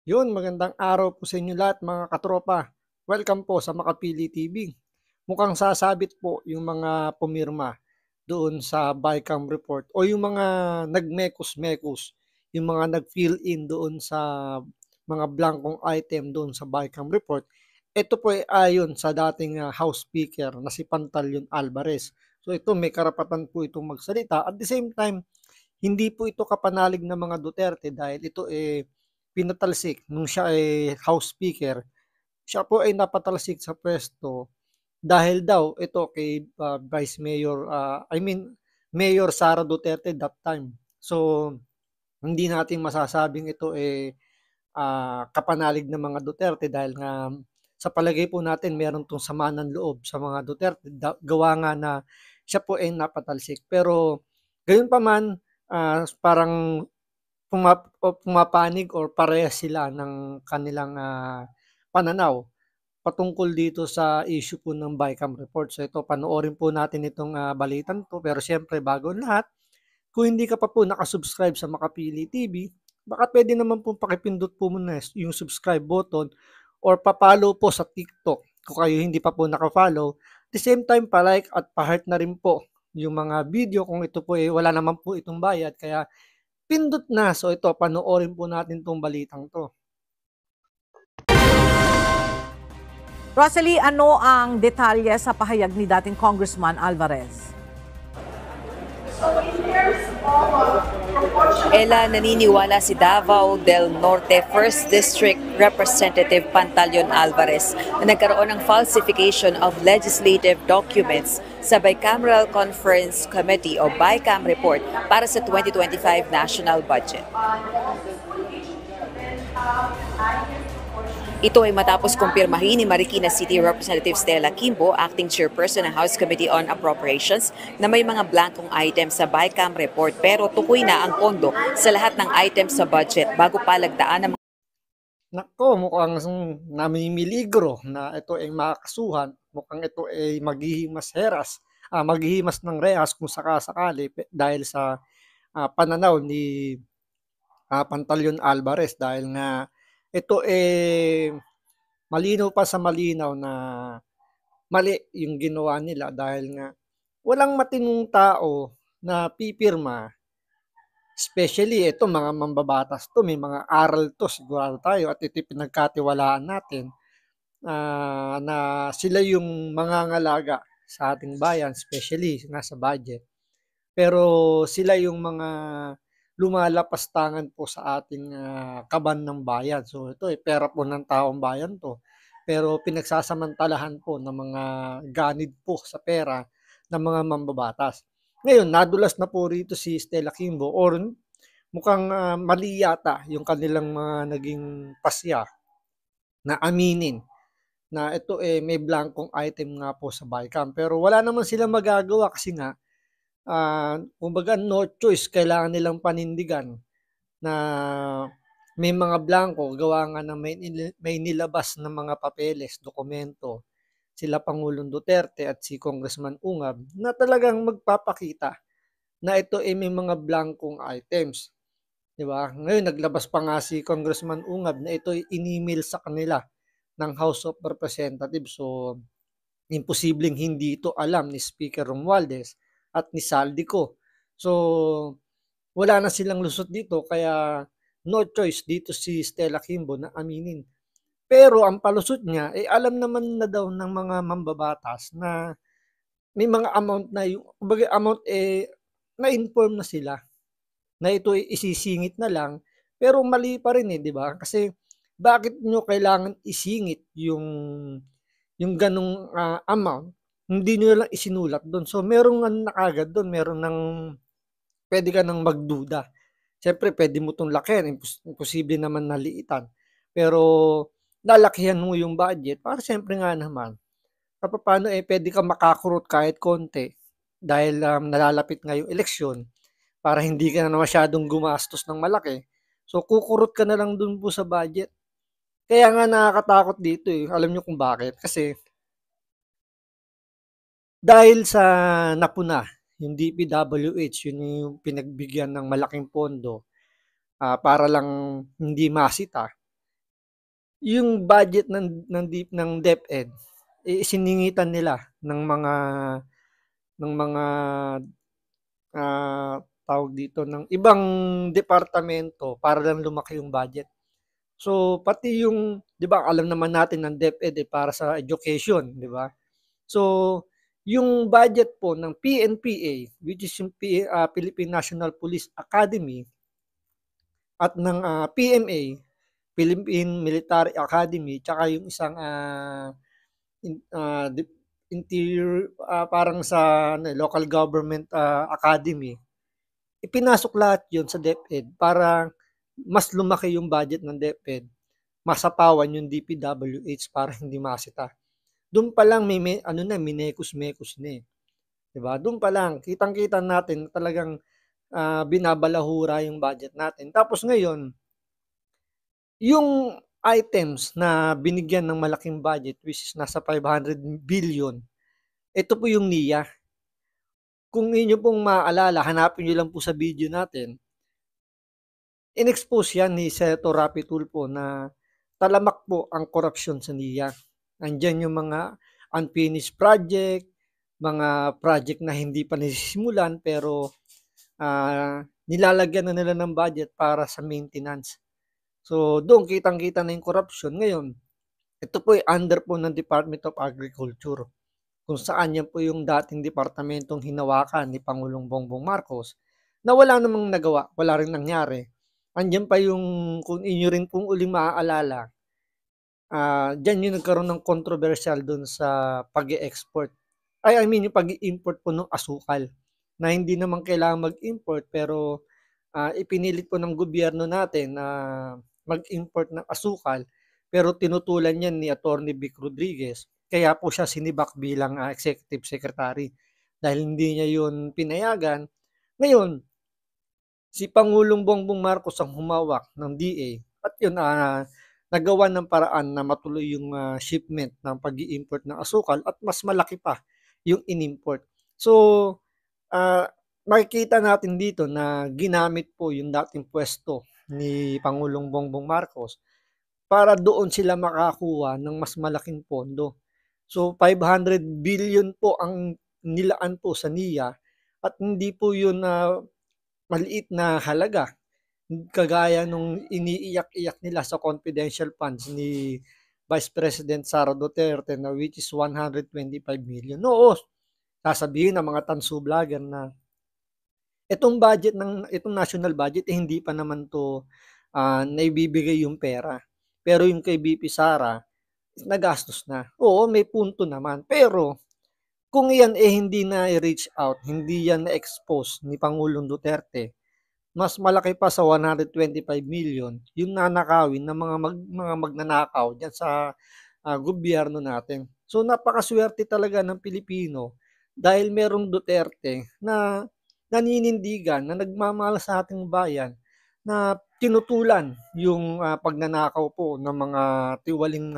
Yun, magandang araw po sa inyo lahat mga katropa. Welcome po sa Makapili TV. Mukhang sasabit po yung mga pumirma doon sa BICAM report o yung mga nagmekos-mekos, yung mga nag-fill in doon sa mga blankong item doon sa BICAM report. Ito po ay ayon sa dating House Speaker na si Pantaleon Alvarez. So ito may karapatan po itong magsalita. At the same time, hindi po ito kapanalig ng mga Duterte dahil ito pinatalsik nung siya ay House Speaker. Siya po ay napatalsik sa pwesto dahil daw ito kay Vice Mayor, Mayor Sara Duterte that time. So, hindi natin masasabing ito kapanalig ng mga Duterte dahil nga sa palagay po natin meron tong sama ng loob sa mga Duterte gawa nga na siya po ay napatalsik. Pero gayon pa man, parang pumapanig or parehas sila ng kanilang pananaw patungkol dito sa issue po ng BICAM report. So ito, panoorin po natin itong balitan to. Pero siyempre, bago ang lahat, kung hindi ka pa po nakasubscribe sa Makapili TV, baka pwede naman po pakipindot po muna yung subscribe button or papalo po sa TikTok kung kayo hindi pa po nakafollow. At the same time, pa-like at pa-heart na rin po yung mga video kung ito po wala naman po itong bayad. Kaya pindot na. So ito, panoorin po natin tong balitang to. Rosalie, ano ang detalye sa pahayag ni dating Congressman Alvarez? Ella, naniniwala si Davao del Norte 1st District Representative Pantaleon Alvarez na nagkaroon ng falsification of legislative documents sa Bicameral Conference Committee o BICAM report para sa 2025 national budget. Ito ay matapos kumpirmahin ni Marikina City Representative Stella Kimbo, acting chairperson ng House Committee on Appropriations, na may mga blankong items sa BICAM report pero tukoy na ang pondo sa lahat ng items sa budget bago palagdaan ng Nako, mukhang namimiligro na ito ay makakasuhan. Mukhang ito ay maghihimas ng rehas kung sakasakali dahil sa pananaw ni Pantaleon Alvarez dahil nga ito malinaw pa sa malinaw na mali yung ginawa nila dahil nga walang matinong tao na pipirma. Especially ito mga mambabatas to, may mga aral to sigurado tayo at ito pinagkatiwalaan natin na sila yung mangangalaga sa ating bayan, especially nasa budget. Pero sila yung mga lumalapastangan po sa ating kaban ng bayan. So ito pera po ng taong bayan to. Pero pinagsasamantalahan po ng mga ganid po sa pera ng mga mambabatas. Ngayon, nadulas na po rito si Stella Kimbo or mukhang mali yata yung kanilang mga naging pasya na aminin na ito may blankong item nga po sa BICAM. Pero wala naman silang magagawa kasi nga kumbaga no choice, kailangan nilang panindigan na may mga blanco gawa nga na may nilabas na mga papeles, dokumento sila Pangulong Duterte at si Congressman Ungab na talagang magpapakita na ito ay may mga blankong items. 'Di ba? Ngayon naglabas pa nga si Congressman Ungab na ito ay in-email sa kanila ng House of Representatives. So imposibleng hindi ito alam ni Speaker Romualdez at ni Saldico. So wala na silang lusot dito kaya no choice dito si Stella Kimbo na aminin. Pero ang palusot niya alam naman na daw ng mga mambabatas na may mga amount na yung kumbaga amount na-inform na sila na ito isisingit na lang pero mali pa rin 'di ba? Kasi bakit nyo kailangan isingit yung ganong amount, hindi nyo lang isinulat doon. So merong na kagad doon, meron ng pwede ka nang magduda. Siyempre pwede mo itong lakihan, imposible naman na liitan. Pero lalakihan mo yung budget para siyempre nga naman papaano pwede ka makakurot kahit konti dahil nalalapit nga yung eleksyon para hindi ka na masyadong gumastos ng malaki. So kukurot ka na lang dun po sa budget. Kaya nga nakakatakot dito Alam nyo kung bakit? Kasi dahil sa napuna, yung DPWH, yun yung pinagbigyan ng malaking pondo para lang hindi masita. yung budget ng DepEd, siningitan nila ng mga tawag dito, ng ibang departamento para lang lumaki yung budget. So pati yung, 'di ba, alam naman natin ng DepEd para sa education, 'di ba? So yung budget po ng PNPA, which is yung Philippine National Police Academy, at ng PMA, Philippine Military Academy, tsaka yung isang interior, parang sa local government academy, ipinasok lahat yun sa DepEd para mas lumaki yung budget ng DepEd, masapawan yung DPWH para hindi masita. Doon pa lang may ano na, minekos-mekos na eh. 'Di ba? Doon pa lang kitang-kita natin talagang binabalahura yung budget natin. Tapos ngayon, yung items na binigyan ng malaking budget, which is nasa 500 billion, ito po yung NIA. Kung inyo pong maaalala, hanapin niyo lang po sa video natin, in-expose yan ni Senator Rapi Tulfo na talamak po ang korupsyon sa NIA. Andiyan yung mga unfinished project, mga project na hindi pa nasisimulan pero nilalagyan na nila ng budget para sa maintenance. So doon kitang-kita na yung corruption. Ngayon, ito po ay under po ng Department of Agriculture, kung saan yan po yung dating departamentong hinawakan ni Pangulong Bongbong Marcos na wala namang nagawa, wala rin nangyari. Andiyan pa yung, kung inyo rin pong uling maaalala, dyan yung nagkaroon ng controversial dun sa pag-i-export. I mean yung pag-i-import po ng asukal, na hindi naman kailangan mag-import pero ipinilit po ng gobyerno natin na mag-import ng asukal, pero tinutulan yan ni Attorney Vic Rodriguez. Kaya po siya sinibak bilang executive secretary dahil hindi niya yun pinayagan. Ngayon, si Pangulong Bongbong Marcos ang humawak ng DA at yun nagawa ng paraan na matuloy yung shipment ng pag-i-import ng asukal at mas malaki pa yung in-import. So, makikita natin dito na ginamit po yung dating pwesto ni Pangulong Bongbong Marcos para doon sila makakuha ng mas malaking pondo. So 500 billion po ang nilaan po sa NIA at hindi po yun maliit na halaga. Kagaya nung iniiyak-iyak nila sa confidential funds ni Vice President Sara Duterte na which is 125 million. Oo, sasabihin ng mga tansu vlogger na itong national budget hindi pa naman to naibibigay yung pera. Pero yung kay VP Sara, nagastos na. Oo, may punto naman. Pero kung yan hindi na i-reach out, hindi yan na-expose ni Pangulong Duterte, mas malaki pa sa 125 million yung nanakawin ng mga magnanakaw dyan sa gobyerno natin. So napakaswerte talaga ng Pilipino dahil merong Duterte na naninindigan, na nagmamahal sa ating bayan, na tinutulan yung pagnanakaw po ng mga tiwaling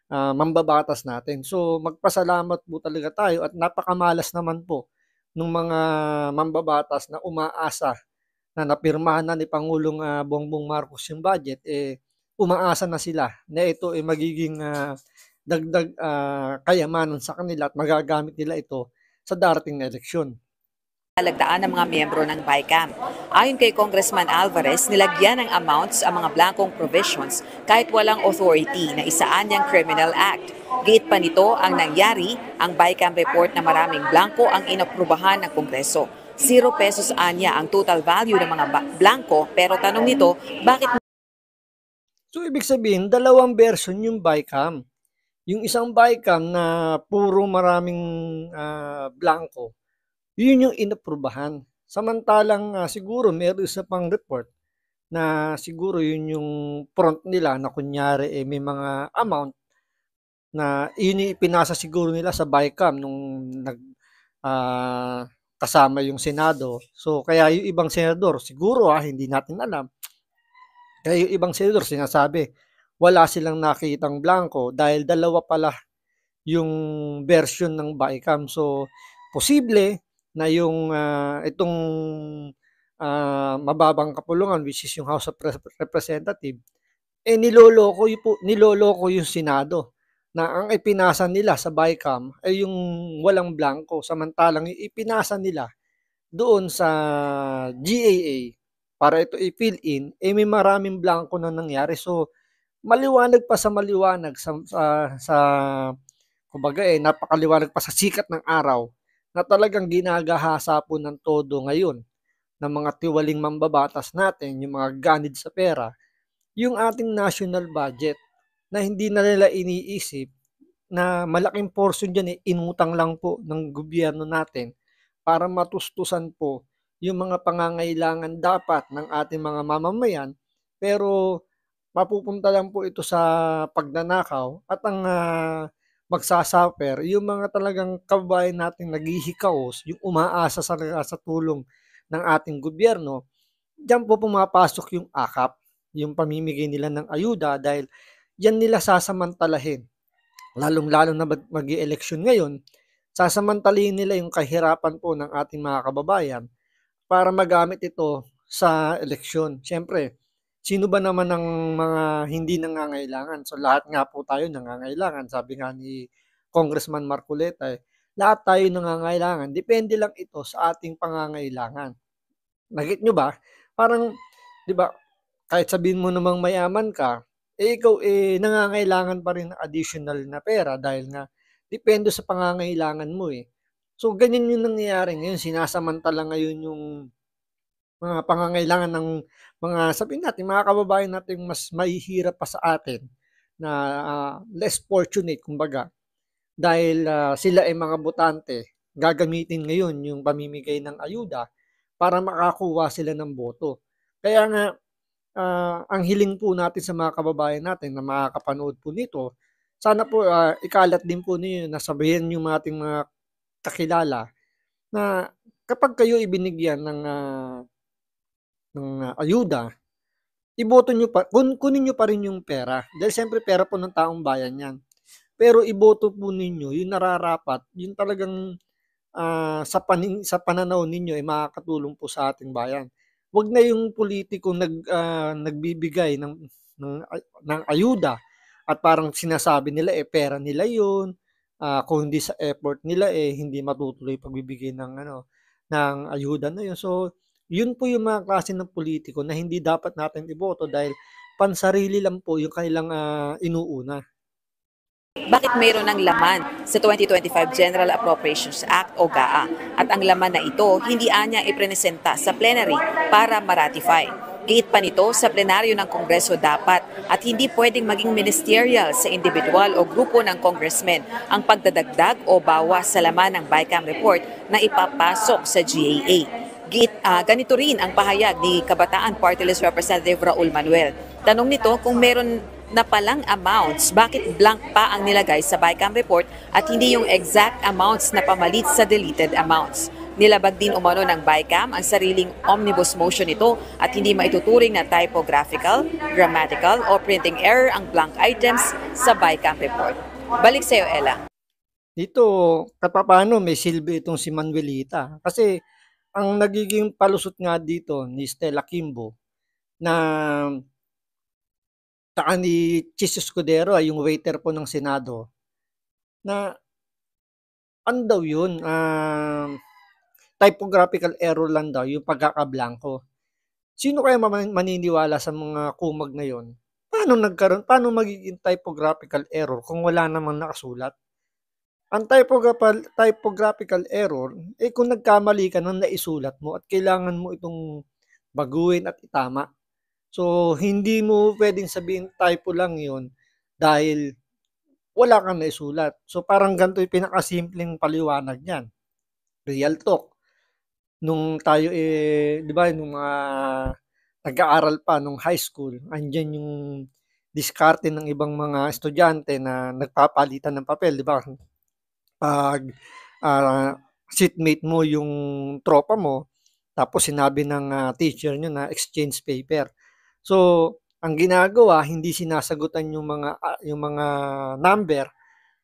mambabatas natin. So magpasalamat po talaga tayo at napakamalas naman po ng mga mambabatas na umaasa na napirmahan na ni Pangulong Bongbong Marcos yung budget, umaasa na sila na ito ay magiging dagdag kayamanan sa kanila at magagamit nila ito sa darating na eleksyon. Lagdaan ng mga miyembro ng BICAM. Ayon kay Congressman Alvarez, nilagyan ng amounts ang mga blankong provisions kahit walang authority na isaan niyang criminal act. Giit pa nito ang nangyari, ang BICAM report na maraming blanko ang inaprubahan ng Kongreso. 0 pesos anya ang total value ng mga blanko, pero tanong nito, bakit? So ibig sabihin, dalawang version yung BICAM. Yung isang BICAM na puro maraming blanko, yun yung inaprubahan. Samantalang siguro meron isa pang report na siguro yun yung front nila na kunyari may mga amount na yun yung ipinasa siguro nila sa BICAM nung kasama yung Senado. So kaya yung ibang senador, siguro hindi natin alam. Kaya yung ibang senador sinasabi, wala silang nakitang blanco dahil dalawa pala yung version ng BICAM. So posible na yung itong mababang kapulungan, which is yung House of Representative, niloloko yung Senado na ang ipinasa nila sa BICAM ay yung walang blanko, samantalang yung ipinasa nila doon sa GAA para ito i-fill in, may maraming blanko na nangyari. So, maliwanag pa sa maliwanag sa kumbaga napakaliwanag pa sa sikat ng araw na talagang ginagahasa po ng todo ngayon ng mga tiwaling mambabatas natin, yung mga ganid sa pera, yung ating national budget na hindi na nila iniisip na malaking portion dyan inutang lang po ng gobyerno natin para matustusan po yung mga pangangailangan dapat ng ating mga mamamayan, pero mapupunta lang po ito sa pagnanakaw at ang magsasuffer yung mga talagang kababayan nating naghihikaos, yung umaasa sa tulong ng ating gobyerno. Diyan po pumapasok yung AKAP, yung pamimigay nila ng ayuda dahil yan nila sasamantalahin. Lalong-lalo na mag-i-eleksyon ngayon, sasamantalahin nila yung kahirapan po ng ating mga kababayan para magamit ito sa eleksyon. Siyempre, sino ba naman ang mga hindi nangangailangan? So lahat nga po tayo nangangailangan. Sabi nga ni Congressman Marcoleta, lahat tayo nangangailangan. Depende lang ito sa ating pangangailangan. Nagit nyo ba? Parang, di ba, kahit sabihin mo namang mayaman ka, ikaw nangangailangan pa rin ng additional na pera dahil nga depende sa pangangailangan mo eh. So, ganyan yung nangyayari ngayon. Sinasamantala ngayon yung mga pangangailangan ng mga, sabihin natin, mga kababayan natin mas mahihirap pa sa atin na less fortunate, kumbaga. Dahil sila ay mga botante, gagamitin ngayon yung pamimigay ng ayuda para makakuha sila ng boto. Kaya nga, ang hiling po natin sa mga kababayan natin na makakapanood po nito, sana po ikalat din po ninyo na sabihin yung ating mga kakilala na kapag kayo ibinigyan ng ayuda, iboto nyo pa, kunin nyo pa rin yung pera. Dahil siyempre pera po ng taong bayan yan. Pero iboto po ninyo yung nararapat, yung talagang sa pananaw ninyo ay makakatulong po sa ating bayan. Huwag na yung politikong nagbibigay ng ayuda at parang sinasabi nila pera nila yun. Kung hindi sa effort nila hindi matutuloy pagbibigay ng ayuda na yun. So, yun po yung mga klase ng politiko na hindi dapat natin iboto dahil pansarili lang po yung kanilang inuuna. Bakit mayroon ng laman sa 2025 General Appropriations Act o GAA at ang laman na ito hindi anya iprenesenta sa plenary para ma-ratify. Giit pa nito sa plenaryo ng Kongreso dapat at hindi pwedeng maging ministerial sa individual o grupo ng congressmen ang pagdadagdag o bawas sa laman ng BICAM report na ipapasok sa GAA. Ganito rin ang pahayag ni Kabataan Party List Representative Raul Manuel. Tanong nito kung meron na palang amounts, bakit blank pa ang nilagay sa BICAM report at hindi yung exact amounts na pamalit sa deleted amounts. Nilabag din umano ng BICAM ang sariling omnibus motion nito at hindi maituturing na typographical, grammatical o printing error ang blank items sa BICAM report. Balik sa iyo, Ella. Dito, kapapano may silbi itong si Manuelita. Kasi ang nagiging palusot nga dito ni Stella Kimbo na saka ni Chis Escudero ay yung waiter po ng Senado na ano daw yun, typographical error lang daw yung pagkakablangko. Sino kaya maniniwala sa mga kumag na yun? Paano magiging typographical error kung wala namang nakasulat? Ang typographical error, kung nagkamali ka nang naisulat mo at kailangan mo itong baguhin at itama. So, hindi mo pwedeng sabihin typo lang yon dahil wala kang naisulat. So, parang ganito yung pinakasimpleng paliwanag niyan. Real talk. Nung tayo di ba, nung mga nag-aaral pa nung high school, andyan yung diskarte ng ibang mga estudyante na nagpapalitan ng papel, di ba? Pag seatmate mo yung tropa mo, tapos sinabi ng teacher nyo na exchange paper. So, ang ginagawa, hindi sinasagutan yung mga number,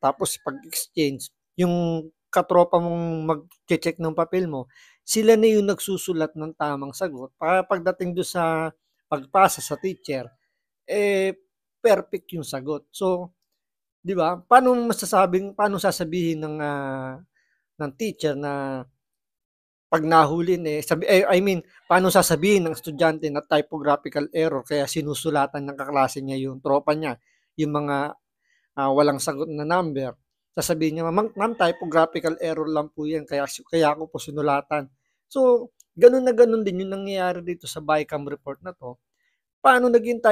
tapos pag-exchange, yung katropa mong mag-check ng papel mo, sila na yung nagsusulat ng tamang sagot para pagdating do sa pagpasa sa teacher, perfect yung sagot. So, 'di ba? Paano sasabihin ng teacher na pag nahuli I mean, paano sasabihin ng estudyante na typographical error kaya sinusulatan ng kaklase niya yung tropa niya, yung mga walang sagot na number. Sasabihin niya, ma'am, typographical error lang po yan, kaya ako po sinulatan. So, ganun na ganun din yung nangyayari dito sa BICAM report na to. Paano naging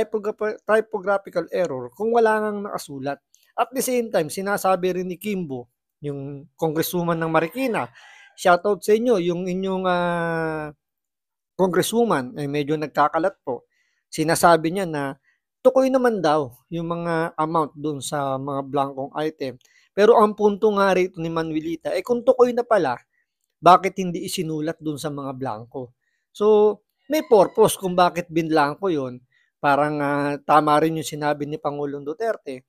typographical error kung wala ngang nakasulat? At the same time, sinasabi rin ni Kimbo, yung congresswoman ng Marikina, shoutout sa inyo, yung inyong congresswoman, medyo nagkakalat po. Sinasabi niya na tukoy naman daw yung mga amount dun sa mga blankong item. Pero ang punto nga rito ni Manuelita, kung tukoy na pala, bakit hindi isinulat dun sa mga blanko? So, may purpose kung bakit binlanko yun. Parang tama rin yung sinabi ni Pangulong Duterte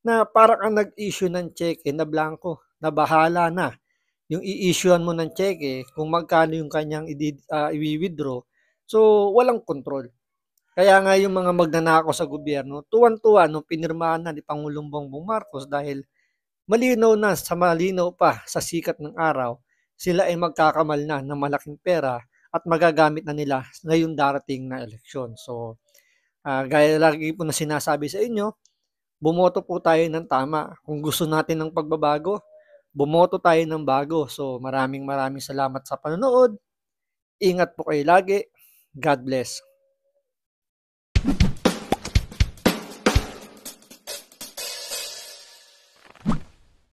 na parang ang nag-issue ng cheque na blanko, na bahala na yung i-issuean mo ng cheque kung magkano yung kanyang i-withdraw. So, walang control. Kaya nga yung mga magnanakaw sa gobyerno, tuwan-tuwa nung pinirmahan na ni Pangulong Bongbong Marcos dahil malinaw pa sa sikat ng araw, sila ay magkakamal na ng malaking pera at magagamit na nila ngayong darating na eleksyon. So, gaya lagi po na sinasabi sa inyo, bumoto po tayo ng tama. Kung gusto natin ng pagbabago, bumoto tayo ng bago. So, maraming salamat sa panonood. Ingat po kayo lagi. God bless.